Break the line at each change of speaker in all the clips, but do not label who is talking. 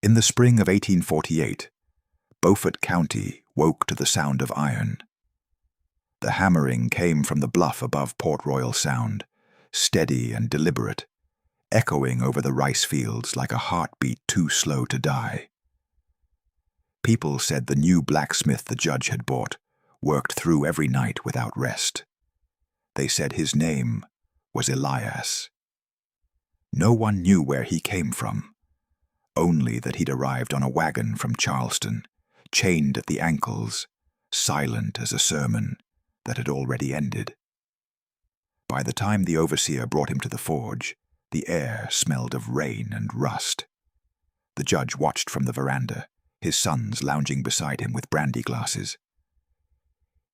In the spring of 1848, Beaufort County woke to the sound of iron. The hammering came from the bluff above Port Royal Sound, steady and deliberate, echoing over the rice fields like a heartbeat too slow to die. People said the new blacksmith the judge had bought worked through every night without rest. They said his name was Elias. No one knew where he came from, only that he'd arrived on a wagon from Charleston, chained at the ankles, silent as a sermon that had already ended. By the time the overseer brought him to the forge, the air smelled of rain and rust. The judge watched from the veranda, his sons lounging beside him with brandy glasses.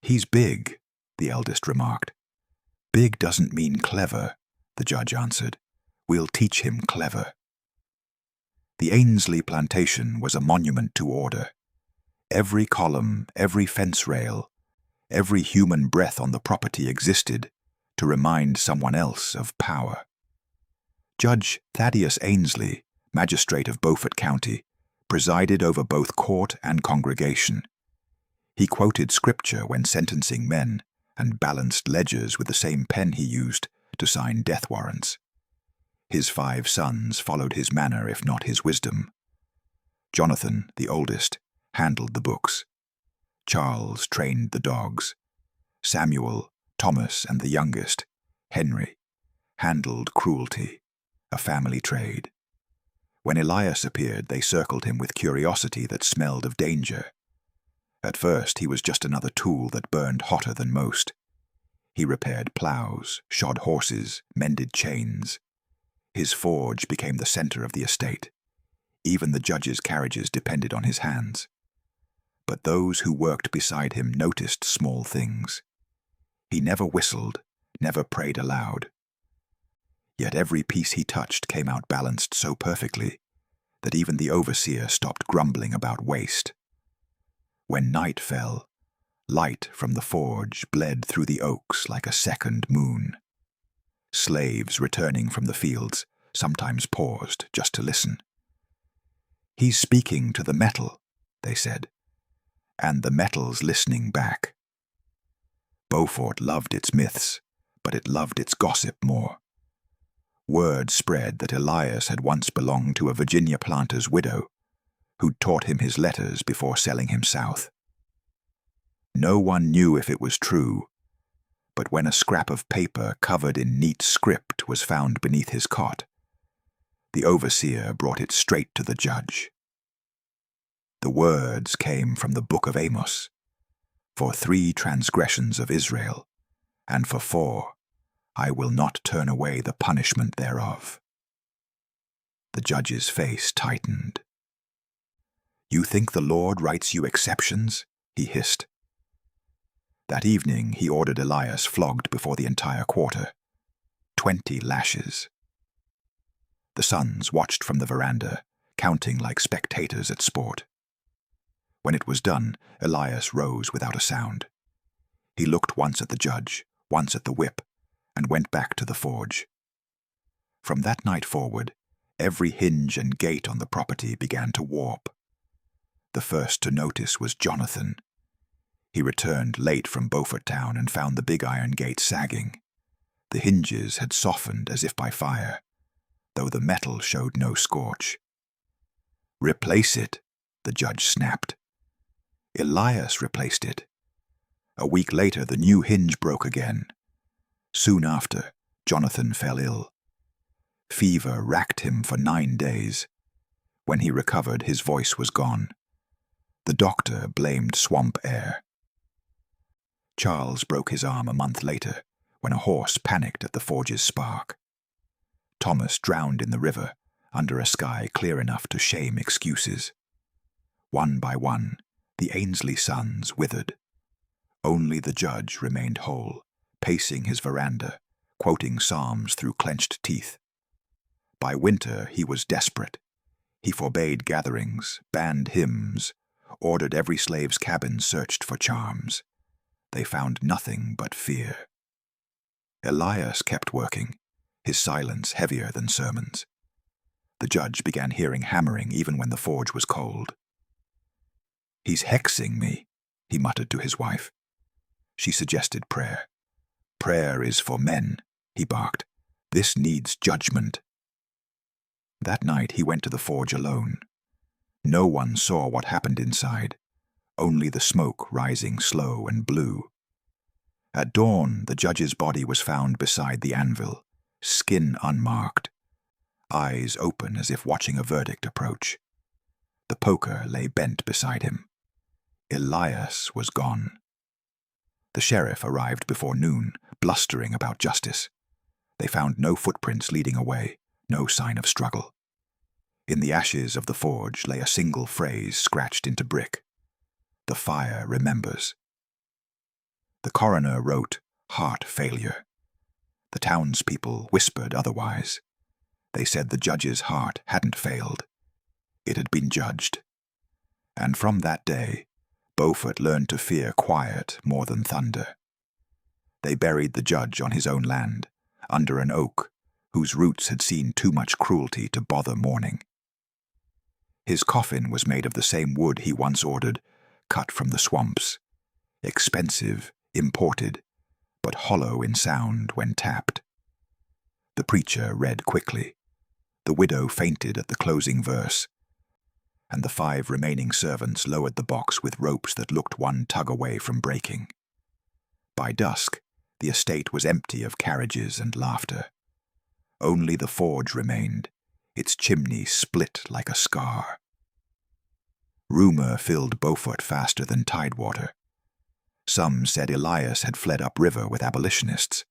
"He's big," the eldest remarked. "Big doesn't mean clever," the judge answered. "We'll teach him clever." The Ainsley plantation was a monument to order. Every column, every fence rail, every human breath on the property existed to remind someone else of power. Judge Thaddeus Ainsley, magistrate of Beaufort County, presided over both court and congregation. He quoted scripture when sentencing men and balanced ledgers with the same pen he used to sign death warrants. His 5 sons followed his manner if not his wisdom. Jonathan, the oldest, handled the books. Charles trained the dogs. Samuel, Thomas, and the youngest, Henry, handled cruelty, a family trade. When Elias appeared, they circled him with curiosity that smelled of danger. At first, he was just another tool that burned hotter than most. He repaired plows, shod horses, mended chains. His forge became the center of the estate. Even the judge's carriages depended on his hands. But those who worked beside him noticed small things. He never whistled, never prayed aloud. Yet every piece he touched came out balanced so perfectly that even the overseer stopped grumbling about waste. When night fell, light from the forge bled through the oaks like a second moon. Slaves returning from the fields sometimes paused just to listen. "He's speaking to the metal," they said, and the metal's listening back. Beaufort loved its myths, but it loved its gossip more. Word spread that Elias had once belonged to a Virginia planter's widow, who'd taught him his letters before selling him south. No one knew if it was true, but when a scrap of paper covered in neat script was found beneath his cot, the overseer brought it straight to the judge. The words came from the book of Amos: "For 3 transgressions of Israel, and for 4, I will not turn away the punishment thereof." The judge's face tightened. "You think the Lord writes you exceptions?" he hissed. That evening he ordered Elias flogged before the entire quarter. 20 lashes. The sons watched from the veranda, counting like spectators at sport. When it was done, Elias rose without a sound. He looked once at the judge, once at the whip, and went back to the forge. From that night forward, every hinge and gate on the property began to warp. The first to notice was Jonathan. He returned late from Beaufort town and found the big iron gate sagging. The hinges had softened as if by fire, though the metal showed no scorch. "Replace it," the judge snapped. Elias replaced it. A week later, the new hinge broke again. Soon after, Jonathan fell ill. Fever racked him for 9 days. When he recovered, his voice was gone. The doctor blamed swamp air. Charles broke his arm a month later when a horse panicked at the forge's spark. Thomas drowned in the river under a sky clear enough to shame excuses. One by one, the Ainsley sons withered. Only the judge remained whole, pacing his veranda, quoting psalms through clenched teeth. By winter he was desperate. He forbade gatherings, banned hymns, ordered every slave's cabin searched for charms. They found nothing but fear. Elias kept working, his silence heavier than sermons. The judge began hearing hammering even when the forge was cold. "He's hexing me," he muttered to his wife. She suggested prayer. "Prayer is for men," he barked. "This needs judgment." That night he went to the forge alone. No one saw what happened inside, only the smoke rising slow and blue. At dawn, the judge's body was found beside the anvil, skin unmarked, eyes open as if watching a verdict approach. The poker lay bent beside him. Elias was gone. The sheriff arrived before noon, blustering about justice. They found no footprints leading away, no sign of struggle. In the ashes of the forge lay a single phrase scratched into brick: "The fire remembers." The coroner wrote, "Heart failure." The townspeople whispered otherwise. They said the judge's heart hadn't failed. It had been judged. And from that day, Beaufort learned to fear quiet more than thunder. They buried the judge on his own land, under an oak whose roots had seen too much cruelty to bother mourning. His coffin was made of the same wood he once ordered, cut from the swamps, expensive, imported, but hollow in sound when tapped. The preacher read quickly. The widow fainted at the closing verse, and the 5 remaining servants lowered the box with ropes that looked one tug away from breaking. By dusk, the estate was empty of carriages and laughter. Only the forge remained, its chimney split like a scar. Rumor filled Beaufort faster than tidewater. Some said Elias had fled upriver with abolitionists.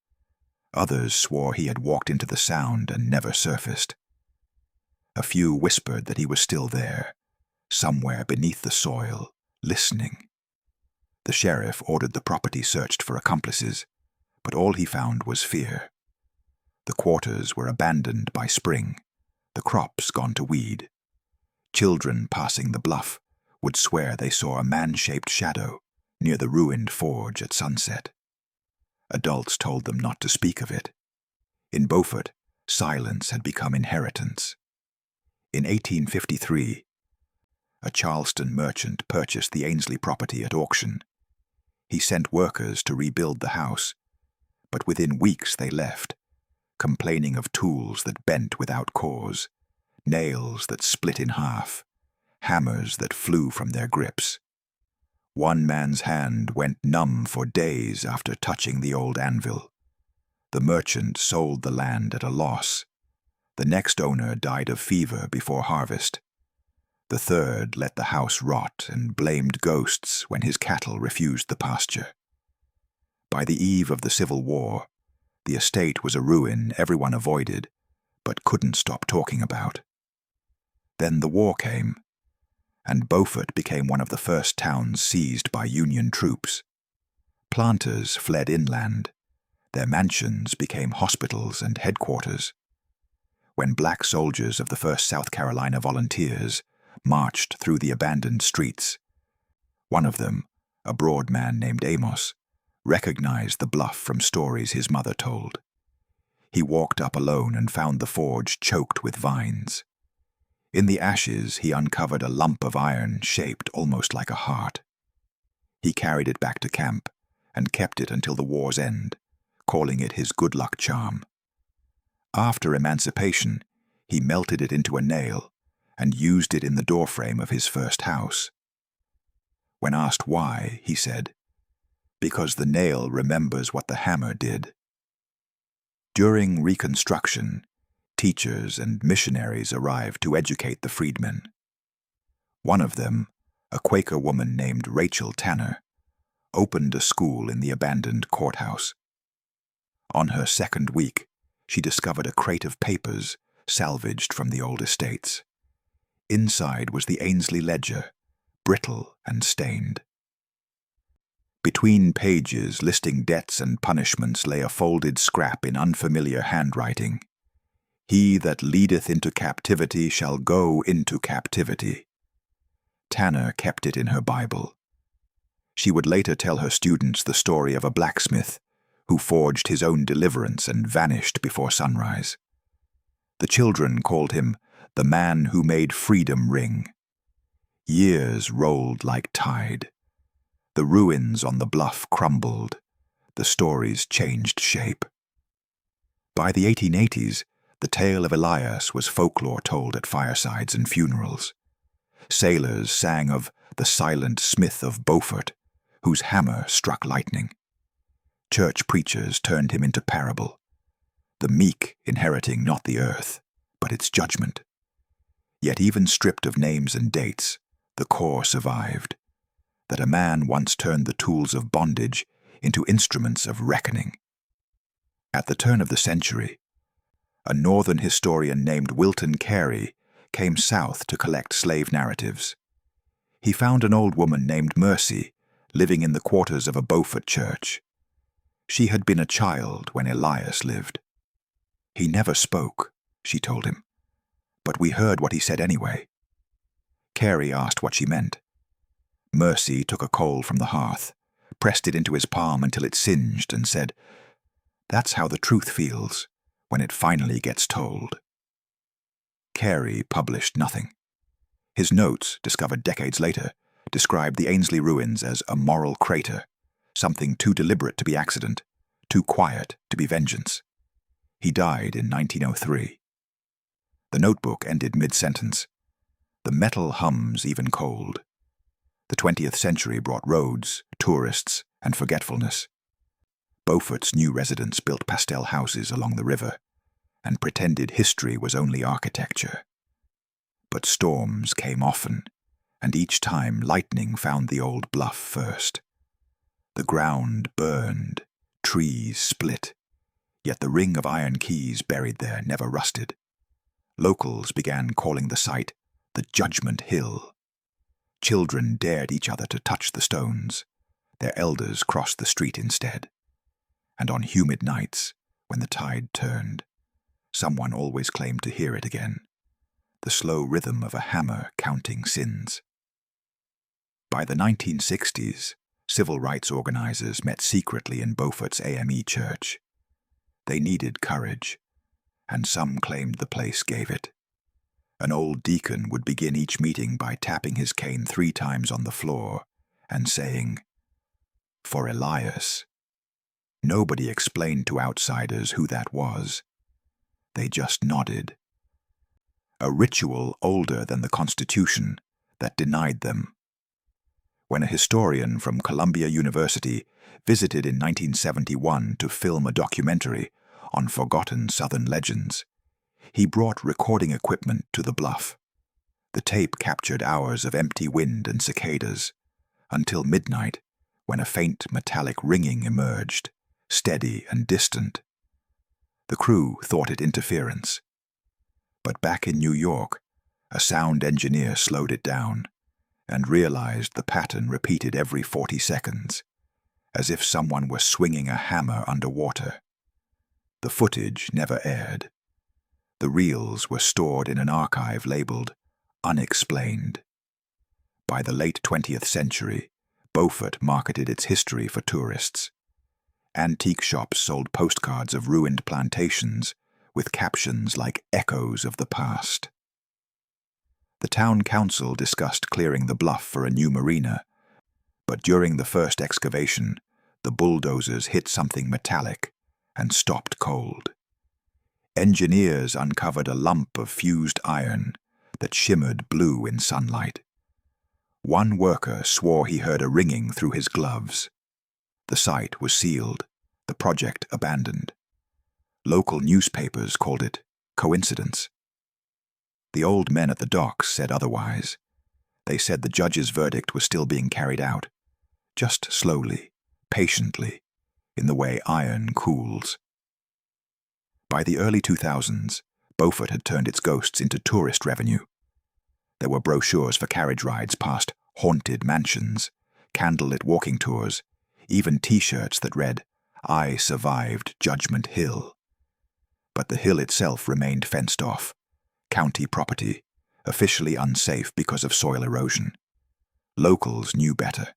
Others swore he had walked into the Sound and never surfaced. A few whispered that he was still there, somewhere beneath the soil, listening. The sheriff ordered the property searched for accomplices, but all he found was fear. The quarters were abandoned by spring, the crops gone to weed. Children passing the bluff would swear they saw a man-shaped shadow near the ruined forge at sunset. Adults told them not to speak of it. In Beaufort, silence had become inheritance. In 1853, a Charleston merchant purchased the Ainsley property at auction. He sent workers to rebuild the house, but within weeks they left, complaining of tools that bent without cause, nails that split in half, hammers that flew from their grips. One man's hand went numb for days after touching the old anvil. The merchant sold the land at a loss. The next owner died of fever before harvest. The third let the house rot and blamed ghosts when his cattle refused the pasture. By the eve of the Civil War, the estate was a ruin everyone avoided, but couldn't stop talking about. Then the war came, and Beaufort became one of the first towns seized by Union troops. Planters fled inland. Their mansions became hospitals and headquarters. When black soldiers of the 1st South Carolina Volunteers marched through the abandoned streets, one of them, a broad man named Amos, recognized the bluff from stories his mother told. He walked up alone and found the forge choked with vines. In the ashes, he uncovered a lump of iron shaped almost like a heart. He carried it back to camp and kept it until the war's end, calling it his good luck charm. After emancipation, he melted it into a nail and used it in the doorframe of his first house. When asked why, he said, "Because the nail remembers what the hammer did." During Reconstruction, teachers and missionaries arrived to educate the freedmen. One of them, a Quaker woman named Rachel Tanner, opened a school in the abandoned courthouse. On her second week, she discovered a crate of papers salvaged from the old estates. Inside was the Ainsley ledger, brittle and stained. Between pages listing debts and punishments lay a folded scrap in unfamiliar handwriting. "He that leadeth into captivity shall go into captivity." Tanner kept it in her Bible. She would later tell her students the story of a blacksmith who forged his own deliverance and vanished before sunrise. The children called him the man who made freedom ring. Years rolled like tide. The ruins on the bluff crumbled. The stories changed shape. By the 1880s, the tale of Elias was folklore told at firesides and funerals. Sailors sang of the silent smith of Beaufort, whose hammer struck lightning. Church preachers turned him into parable, the meek inheriting not the earth, but its judgment. Yet even stripped of names and dates, the core survived, that a man once turned the tools of bondage into instruments of reckoning. At the turn of the century, a northern historian named Wilton Carey came south to collect slave narratives. He found an old woman named Mercy living in the quarters of a Beaufort church. She had been a child when Elias lived. "He never spoke," she told him, "but we heard what he said anyway." Carey asked what she meant. Mercy took a coal from the hearth, pressed it into his palm until it singed, and said, "That's how the truth feels when it finally gets told." Carey published nothing. His notes, discovered decades later, described the Ainsley ruins as a moral crater, something too deliberate to be accident, too quiet to be vengeance. He died in 1903. The notebook ended mid-sentence. "The metal hums even cold." The 20th century brought roads, tourists, and forgetfulness. Beaufort's new residents built pastel houses along the river and pretended history was only architecture. But storms came often, and each time lightning found the old bluff first. The ground burned, trees split, yet the ring of iron keys buried there never rusted. Locals began calling the site the Judgment Hill. Children dared each other to touch the stones. Their elders crossed the street instead. And on humid nights, when the tide turned, someone always claimed to hear it again, the slow rhythm of a hammer counting sins. By the 1960s, civil rights organizers met secretly in Beaufort's AME church. They needed courage, and some claimed the place gave it. An old deacon would begin each meeting by tapping his cane 3 times on the floor and saying, "For Elias." Nobody explained to outsiders who that was. They just nodded. A ritual older than the Constitution that denied them. When a historian from Columbia University visited in 1971 to film a documentary on forgotten Southern legends, he brought recording equipment to the bluff. The tape captured hours of empty wind and cicadas, until midnight, when a faint metallic ringing emerged, steady and distant. The crew thought it interference. But back in New York, a sound engineer slowed it down and realized the pattern repeated every 40 seconds, as if someone were swinging a hammer underwater. The footage never aired. The reels were stored in an archive labeled Unexplained. By the late 20th century, Beaufort marketed its history for tourists. Antique shops sold postcards of ruined plantations with captions like echoes of the past. The town council discussed clearing the bluff for a new marina, but during the first excavation, the bulldozers hit something metallic and stopped cold. Engineers uncovered a lump of fused iron that shimmered blue in sunlight. One worker swore he heard a ringing through his gloves. The site was sealed, the project abandoned. Local newspapers called it coincidence. The old men at the docks said otherwise. They said the judge's verdict was still being carried out, just slowly, patiently, in the way iron cools. By the early 2000s, Beaufort had turned its ghosts into tourist revenue. There were brochures for carriage rides past haunted mansions, candlelit walking tours, even T-shirts that read, "I survived Judgment Hill." But the hill itself remained fenced off, county property, officially unsafe because of soil erosion. Locals knew better.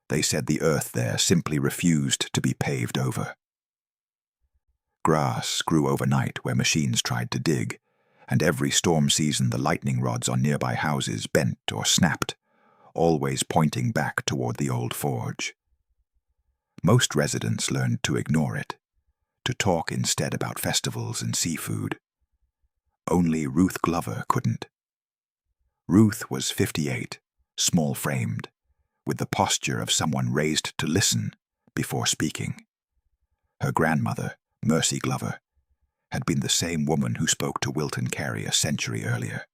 They said the earth there simply refused to be paved over. Grass grew overnight where machines tried to dig, and every storm season the lightning rods on nearby houses bent or snapped, always pointing back toward the old forge. Most residents learned to ignore it, to talk instead about festivals and seafood. Only Ruth Glover couldn't. Ruth was 58, small-framed, with the posture of someone raised to listen before speaking. Her grandmother, Mercy Glover, had been the same woman who spoke to Wilton Carey a century earlier.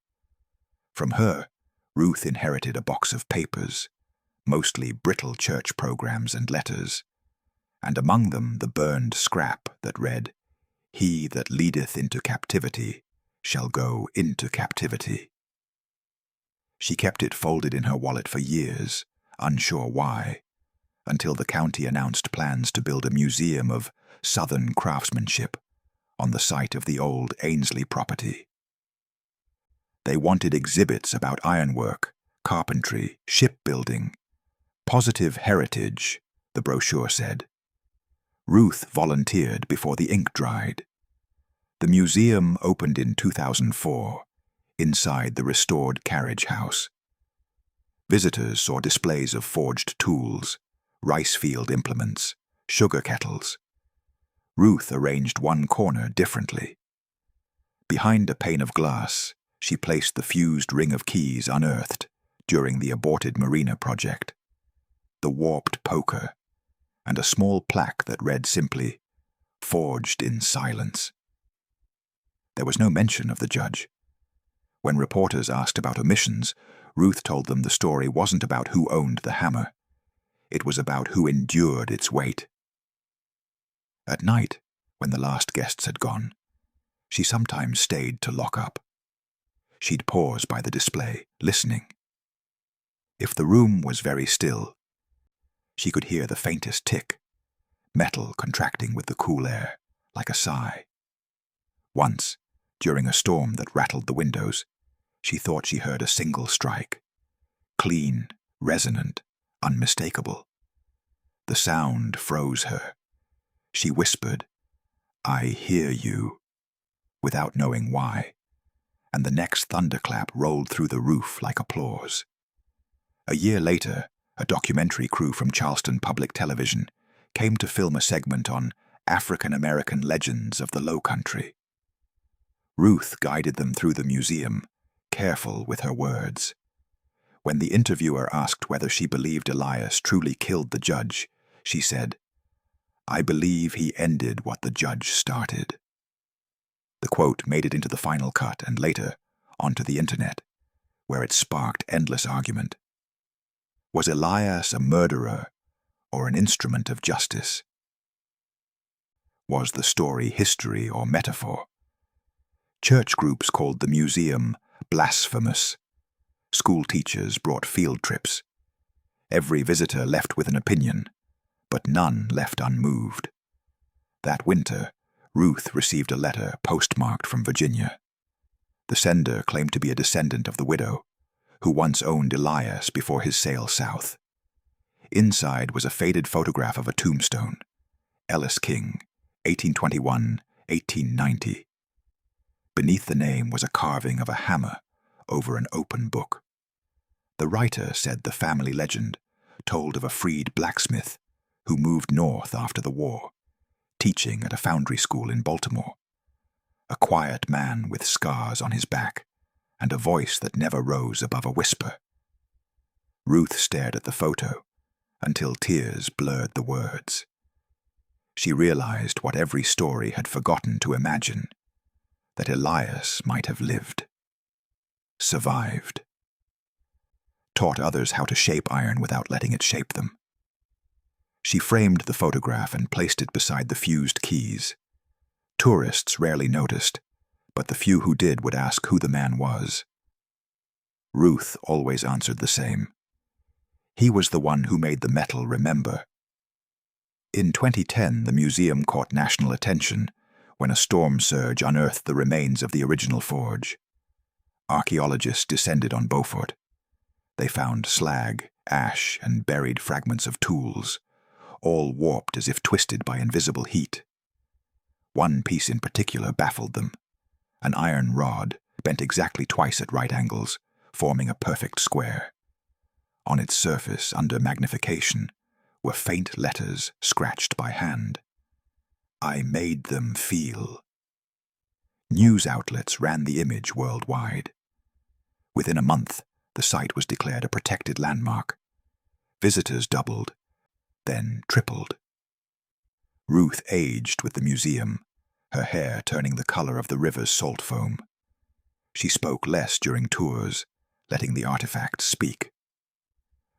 From her, Ruth inherited a box of papers, mostly brittle church programs and letters, and among them the burned scrap that read, "He that leadeth into captivity shall go into captivity." She kept it folded in her wallet for years, unsure why, until the county announced plans to build a museum of Southern craftsmanship on the site of the old Ainsley property. They wanted exhibits about ironwork, carpentry, shipbuilding, positive heritage, the brochure said. Ruth volunteered before the ink dried. The museum opened in 2004, inside the restored carriage house. Visitors saw displays of forged tools, rice field implements, sugar kettles. Ruth arranged one corner differently. Behind a pane of glass, she placed the fused ring of keys unearthed during the aborted marina project, the warped poker, and a small plaque that read simply, "Forged in silence." There was no mention of the judge. When reporters asked about omissions, Ruth told them the story wasn't about who owned the hammer. It was about who endured its weight. At night, when the last guests had gone, she sometimes stayed to lock up. She'd pause by the display, listening. If the room was very still, she could hear the faintest tick, metal contracting with the cool air, like a sigh. Once, during a storm that rattled the windows, she thought she heard a single strike. Clean, resonant, unmistakable. The sound froze her. She whispered, "I hear you," without knowing why, and the next thunderclap rolled through the roof like applause. A year later, a documentary crew from Charleston Public Television came to film a segment on African American legends of the Low Country. Ruth guided them through the museum, careful with her words. When the interviewer asked whether she believed Elias truly killed the judge, she said, "I believe he ended what the judge started." The quote made it into the final cut and later onto the internet, where it sparked endless argument. Was Elias a murderer or an instrument of justice? Was the story history or metaphor? Church groups called the museum blasphemous. School teachers brought field trips. Every visitor left with an opinion, but none left unmoved. That winter, Ruth received a letter postmarked from Virginia. The sender claimed to be a descendant of the widow, who once owned Elias before his sale south. Inside was a faded photograph of a tombstone, Ellis King, 1821-1890. Beneath the name was a carving of a hammer over an open book. The writer said the family legend told of a freed blacksmith who moved north after the war, teaching at a foundry school in Baltimore. A quiet man with scars on his back and a voice that never rose above a whisper. Ruth stared at the photo until tears blurred the words. She realized what every story had forgotten to imagine, that Elias might have lived, survived, taught others how to shape iron without letting it shape them. She framed the photograph and placed it beside the fused keys. Tourists rarely noticed, but the few who did would ask who the man was. Ruth always answered the same. He was the one who made the metal remember. In 2010, the museum caught national attention when a storm surge unearthed the remains of the original forge. Archaeologists descended on Beaufort. They found slag, ash, and buried fragments of tools, all warped as if twisted by invisible heat. One piece in particular baffled them, an iron rod bent exactly twice at right angles, forming a perfect square. On its surface, under magnification, were faint letters scratched by hand. I made them feel. News outlets ran the image worldwide. Within a month, the site was declared a protected landmark. Visitors doubled, then tripled. Ruth aged with the museum, her hair turning the color of the river's salt foam. She spoke less during tours, letting the artifacts speak.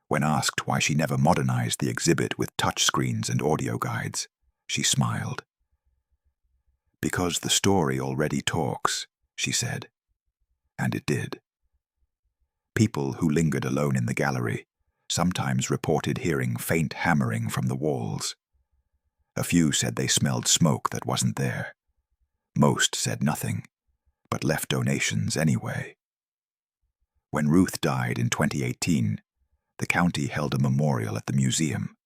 When asked why she never modernized the exhibit with touchscreens and audio guides, she smiled. Because the story already talks, she said. And it did. People who lingered alone in the gallery sometimes reported hearing faint hammering from the walls. A few said they smelled smoke that wasn't there. Most said nothing, but left donations anyway. When Ruth died in 2018, the county held a memorial at the museum.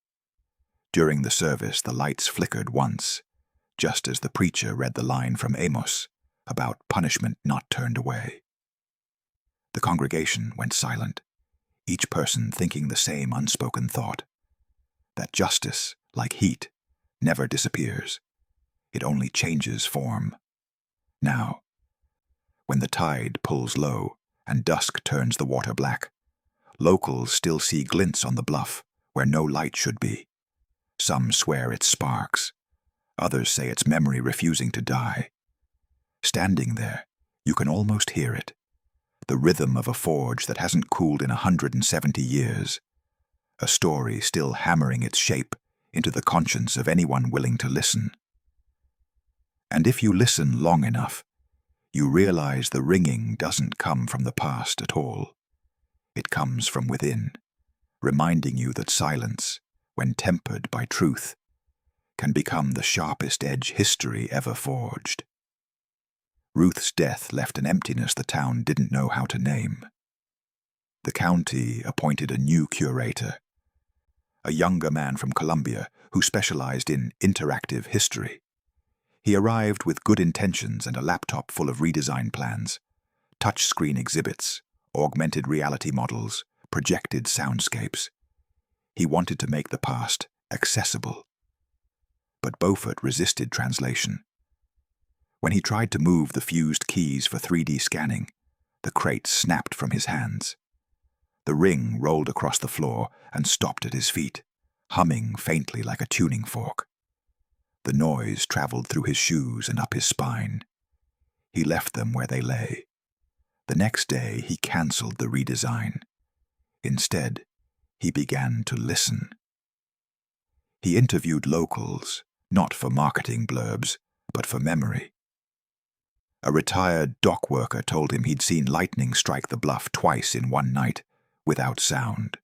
During the service, the lights flickered once, just as the preacher read the line from Amos about punishment not turned away. The congregation went silent, each person thinking the same unspoken thought, that justice, like heat, never disappears. It only changes form. Now, when the tide pulls low and dusk turns the water black, locals still see glints on the bluff where no light should be. Some swear it's sparks. Others say it's memory refusing to die. Standing there, you can almost hear it, the rhythm of a forge that hasn't cooled in 170 years, a story still hammering its shape into the conscience of anyone willing to listen. And if you listen long enough, you realize the ringing doesn't come from the past at all. It comes from within, reminding you that silence, when tempered by truth, can become the sharpest edge history ever forged. Ruth's death left an emptiness the town didn't know how to name. The county appointed a new curator, a younger man from Columbia who specialized in interactive history. He arrived with good intentions and a laptop full of redesign plans, touchscreen exhibits, augmented reality models, projected soundscapes. He wanted to make the past accessible. But Beaufort resisted translation. When he tried to move the fused keys for 3D scanning, the crate snapped from his hands. The ring rolled across the floor and stopped at his feet, humming faintly like a tuning fork. The noise traveled through his shoes and up his spine. He left them where they lay. The next day, he canceled the redesign. Instead, he began to listen. He interviewed locals, not for marketing blurbs, but for memory. A retired dock worker told him he'd seen lightning strike the bluff twice in one night, without sound.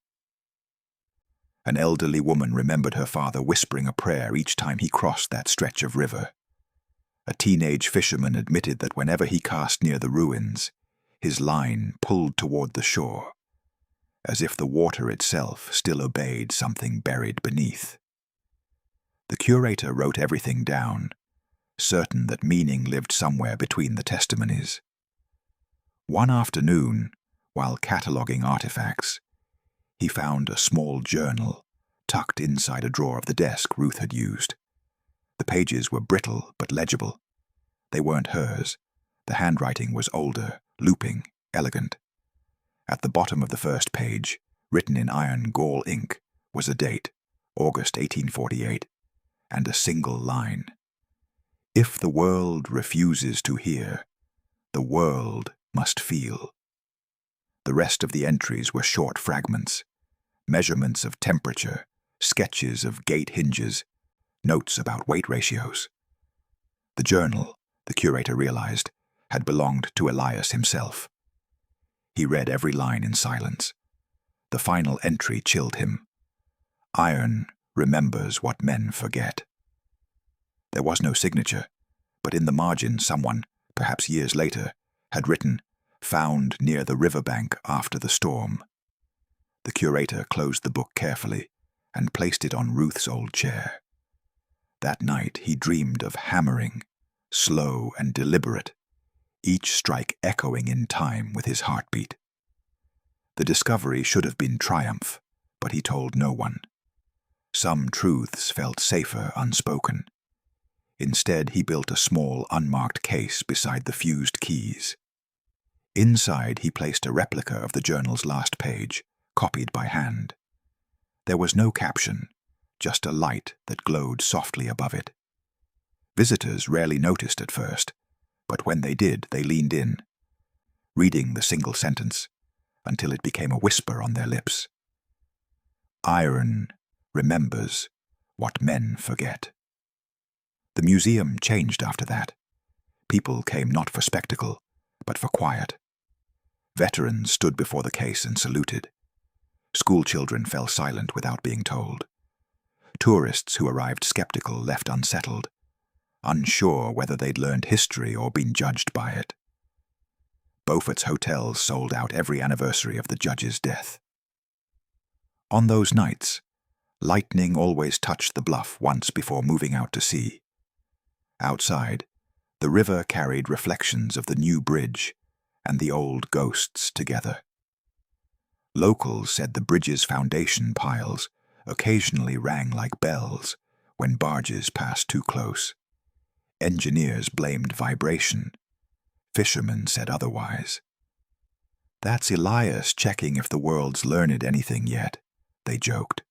An elderly woman remembered her father whispering a prayer each time he crossed that stretch of river. A teenage fisherman admitted that whenever he cast near the ruins, his line pulled toward the shore, as if the water itself still obeyed something buried beneath. The curator wrote everything down, certain that meaning lived somewhere between the testimonies. One afternoon, while cataloging artifacts, he found a small journal tucked inside a drawer of the desk Ruth had used. The pages were brittle but legible. They weren't hers. The handwriting was older, looping, elegant. At the bottom of the first page, written in iron gall ink, was a date, August 1848, and a single line. If the world refuses to hear, the world must feel. The rest of the entries were short fragments, measurements of temperature, sketches of gate hinges, notes about weight ratios. The journal, the curator realized, had belonged to Elias himself. He read every line in silence. The final entry chilled him. Iron remembers what men forget. There was no signature, but in the margin someone, perhaps years later, had written, "Found near the riverbank after the storm." The curator closed the book carefully and placed it on Ruth's old chair. That night he dreamed of hammering, slow and deliberate, each strike echoing in time with his heartbeat. The discovery should have been triumph, but he told no one. Some truths felt safer unspoken. Instead, he built a small, unmarked case beside the fused keys. Inside, he placed a replica of the journal's last page, copied by hand. There was no caption, just a light that glowed softly above it. Visitors rarely noticed at first, but when they did, they leaned in, reading the single sentence, until it became a whisper on their lips. Iron remembers what men forget. The museum changed after that. People came not for spectacle, but for quiet. Veterans stood before the case and saluted. Schoolchildren fell silent without being told. Tourists who arrived skeptical left unsettled, unsure whether they'd learned history or been judged by it. Beaufort's hotels sold out every anniversary of the judge's death. On those nights, lightning always touched the bluff once before moving out to sea. Outside, the river carried reflections of the new bridge and the old ghosts together. Locals said the bridge's foundation piles occasionally rang like bells when barges passed too close. Engineers blamed vibration. Fishermen said otherwise. "That's Elias checking if the world's learned anything yet," they joked.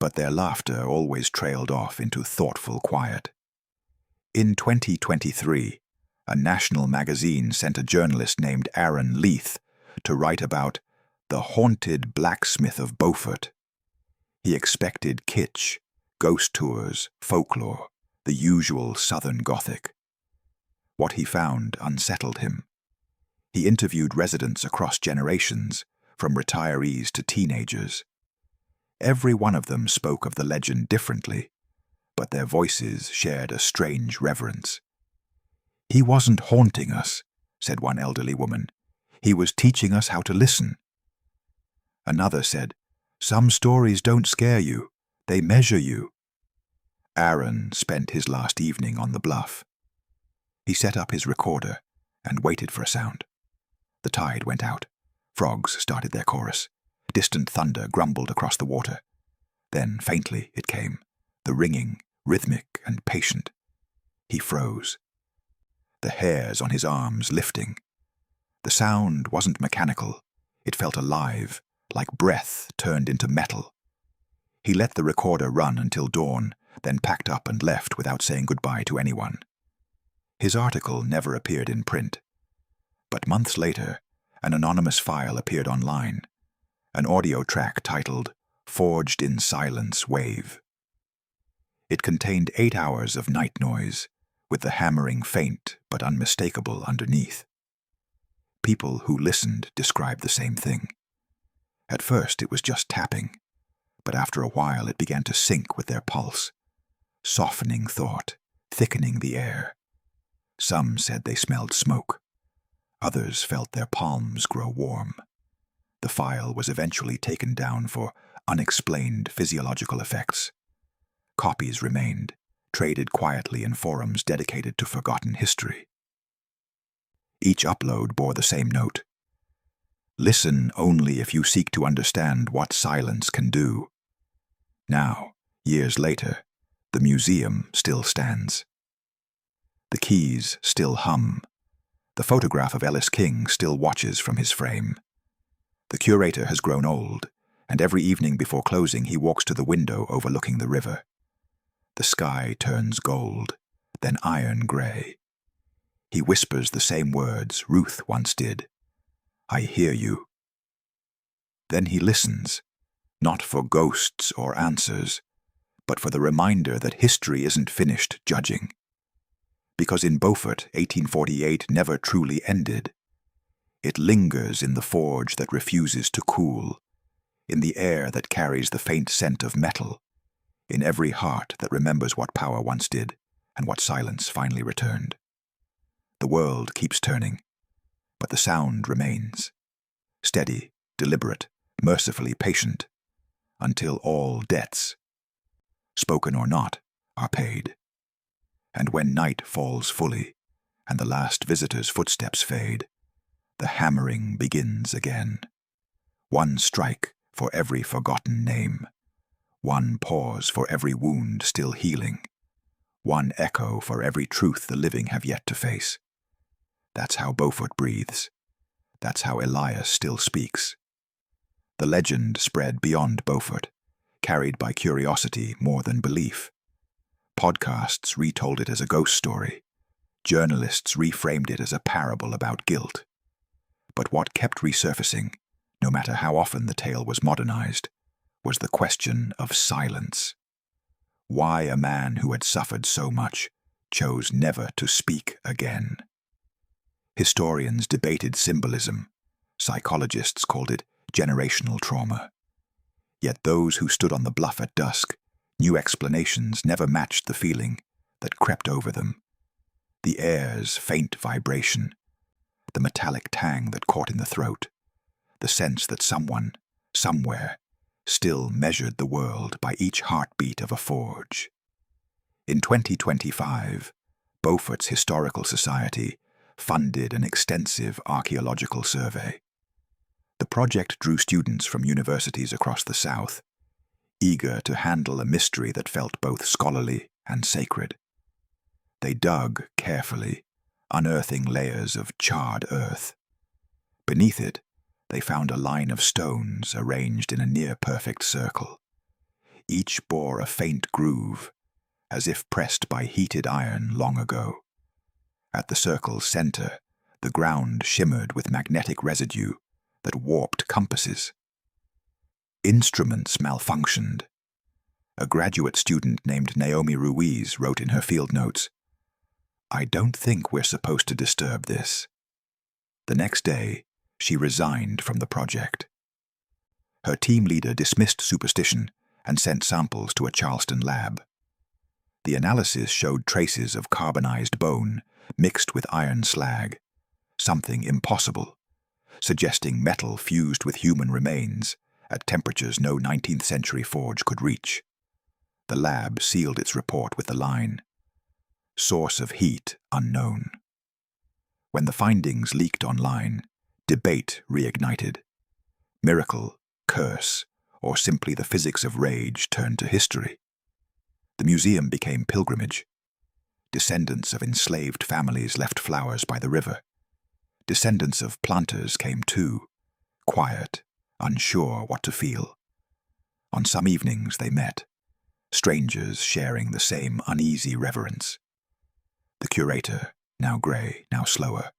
But their laughter always trailed off into thoughtful quiet. In 2023, a national magazine sent a journalist named Aaron Leith to write about the haunted blacksmith of Beaufort. He expected kitsch, ghost tours, folklore, the usual Southern Gothic. What he found unsettled him. He interviewed residents across generations, from retirees to teenagers. Every one of them spoke of the legend differently, but their voices shared a strange reverence. "He wasn't haunting us," said one elderly woman. "He was teaching us how to listen." Another said, "Some stories don't scare you, they measure you." Aaron spent his last evening on the bluff. He set up his recorder and waited for a sound. The tide went out. Frogs started their chorus. Distant thunder grumbled across the water. Then, faintly, it came, the ringing, rhythmic and patient. He froze, the hairs on his arms lifting. The sound wasn't mechanical. It felt alive, like breath turned into metal. He let the recorder run until dawn, then packed up and left without saying goodbye to anyone. His article never appeared in print. But months later, an anonymous file appeared online, an audio track titled "Forged in Silence Wave." It contained 8 hours of night noise, with the hammering faint but unmistakable underneath. People who listened described the same thing. At first it was just tapping, but after a while it began to sync with their pulse, softening thought, thickening the air. Some said they smelled smoke. Others felt their palms grow warm. The file was eventually taken down for unexplained physiological effects. Copies remained, traded quietly in forums dedicated to forgotten history. Each upload bore the same note: "Listen only if you seek to understand what silence can do." Now, years later, the museum still stands. The keys still hum. The photograph of Ellis King still watches from his frame. The curator has grown old, and every evening before closing he walks to the window overlooking the river. The sky turns gold, then iron gray. He whispers the same words Ruth once did: "I hear you." Then he listens, not for ghosts or answers, but for the reminder that history isn't finished judging. Because in Beaufort, 1848 never truly ended. It lingers in the forge that refuses to cool, in the air that carries the faint scent of metal, in every heart that remembers what power once did and what silence finally returned. The world keeps turning, but the sound remains, steady, deliberate, mercifully patient, until all debts, spoken or not, are paid. And when night falls fully, and the last visitor's footsteps fade, the hammering begins again. One strike for every forgotten name, one pause for every wound still healing, one echo for every truth the living have yet to face. That's how Beaufort breathes. That's how Elias still speaks. The legend spread beyond Beaufort, carried by curiosity more than belief. Podcasts retold it as a ghost story. Journalists reframed it as a parable about guilt. But what kept resurfacing, no matter how often the tale was modernized, was the question of silence. Why a man who had suffered so much chose never to speak again. Historians debated symbolism. Psychologists called it generational trauma. Yet those who stood on the bluff at dusk knew explanations never matched the feeling that crept over them. The air's faint vibration, the metallic tang that caught in the throat, the sense that someone, somewhere, still measured the world by each heartbeat of a forge. In 2025, Beaufort's Historical Society funded an extensive archaeological survey. The project drew students from universities across the South, eager to handle a mystery that felt both scholarly and sacred. They dug carefully, unearthing layers of charred earth. Beneath it, they found a line of stones arranged in a near-perfect circle. Each bore a faint groove, as if pressed by heated iron long ago. At the circle's center, the ground shimmered with magnetic residue that warped compasses. Instruments malfunctioned. A graduate student named Naomi Ruiz wrote in her field notes, "I don't think we're supposed to disturb this." The next day, she resigned from the project. Her team leader dismissed superstition and sent samples to a Charleston lab. The analysis showed traces of carbonized bone mixed with iron slag, something impossible, suggesting metal fused with human remains at temperatures no 19th century forge could reach. The lab sealed its report with the line, "Source of heat unknown." When the findings leaked online, debate reignited. Miracle, curse, or simply the physics of rage turned to history. The museum became pilgrimage. Descendants of enslaved families left flowers by the river. Descendants of planters came too, quiet, unsure what to feel. On some evenings they met, strangers sharing the same uneasy reverence. The curator, now grey, now slower,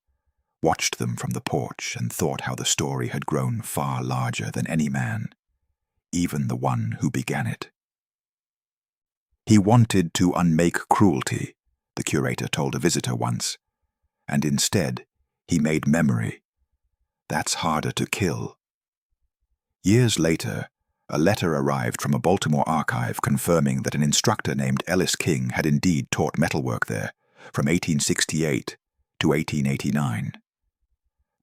watched them from the porch and thought how the story had grown far larger than any man, even the one who began it. He wanted to unmake cruelty, the curator told a visitor once, and instead he made memory. That's harder to kill. Years later, a letter arrived from a Baltimore archive confirming that an instructor named Ellis King had indeed taught metalwork there from 1868 to 1889.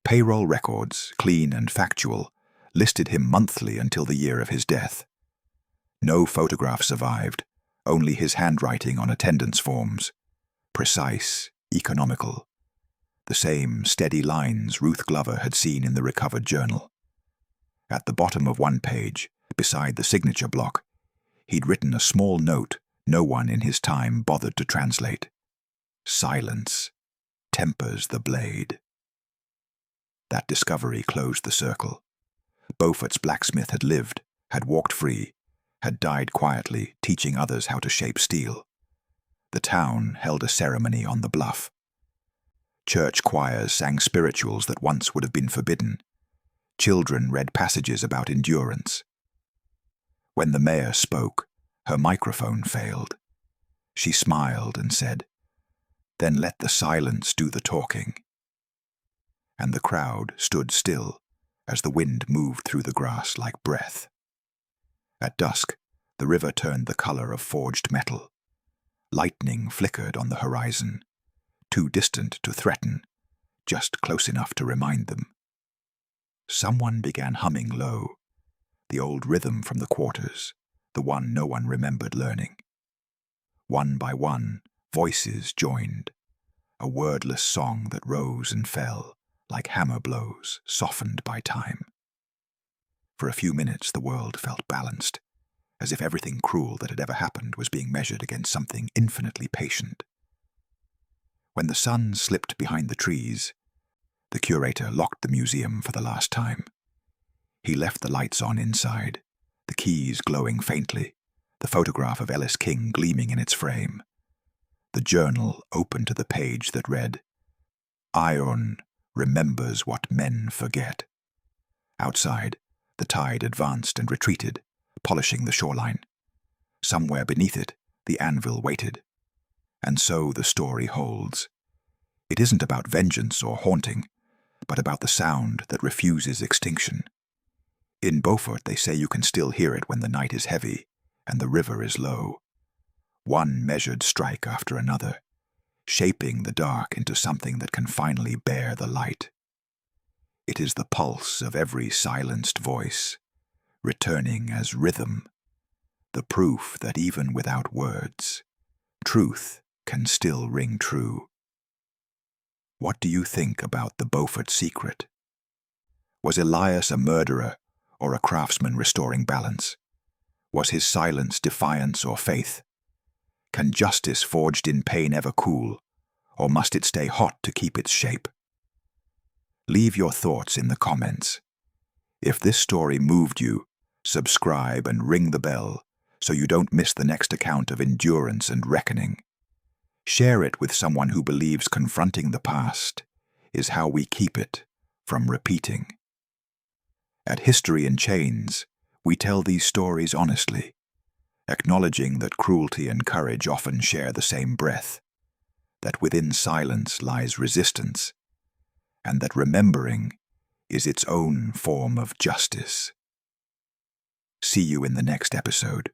Payroll records, clean and factual, listed him monthly until the year of his death. No photograph survived, only his handwriting on attendance forms, precise, economical, the same steady lines Ruth Glover had seen in the recovered journal. At the bottom of one page, beside the signature block, he'd written a small note no one in his time bothered to translate. "Silence tempers the blade." That discovery closed the circle. Beaufort's blacksmith had lived, had walked free, had died quietly, teaching others how to shape steel. The town held a ceremony on the bluff. Church choirs sang spirituals that once would have been forbidden. Children read passages about endurance. When the mayor spoke, her microphone failed. She smiled and said, "Then let the silence do the talking." And the crowd stood still as the wind moved through the grass like breath. At dusk, the river turned the color of forged metal. Lightning flickered on the horizon, too distant to threaten, just close enough to remind them. Someone began humming low, the old rhythm from the quarters, the one no one remembered learning. One by one, voices joined, a wordless song that rose and fell, like hammer blows, softened by time. For a few minutes the world felt balanced, as if everything cruel that had ever happened was being measured against something infinitely patient. When the sun slipped behind the trees, the curator locked the museum for the last time. He left the lights on inside, the keys glowing faintly, the photograph of Ellis King gleaming in its frame. The journal open to the page that read, "Iron remembers what men forget." Outside, the tide advanced and retreated, polishing the shoreline. Somewhere beneath it, the anvil waited. And so the story holds. It isn't about vengeance or haunting, but about the sound that refuses extinction. In Beaufort, they say you can still hear it when the night is heavy and the river is low. One measured strike after another, shaping the dark into something that can finally bear the light. It is the pulse of every silenced voice, returning as rhythm, the proof that even without words, truth can still ring true. What do you think about the Beaufort secret? Was Elias a murderer or a craftsman restoring balance? Was his silence defiance or faith? Can justice forged in pain ever cool, or must it stay hot to keep its shape? Leave your thoughts in the comments. If this story moved you, subscribe and ring the bell so you don't miss the next account of endurance and reckoning. Share it with someone who believes confronting the past is how we keep it from repeating. At History in Chains, we tell these stories honestly, acknowledging that cruelty and courage often share the same breath, that within silence lies resistance, and that remembering is its own form of justice. See you in the next episode.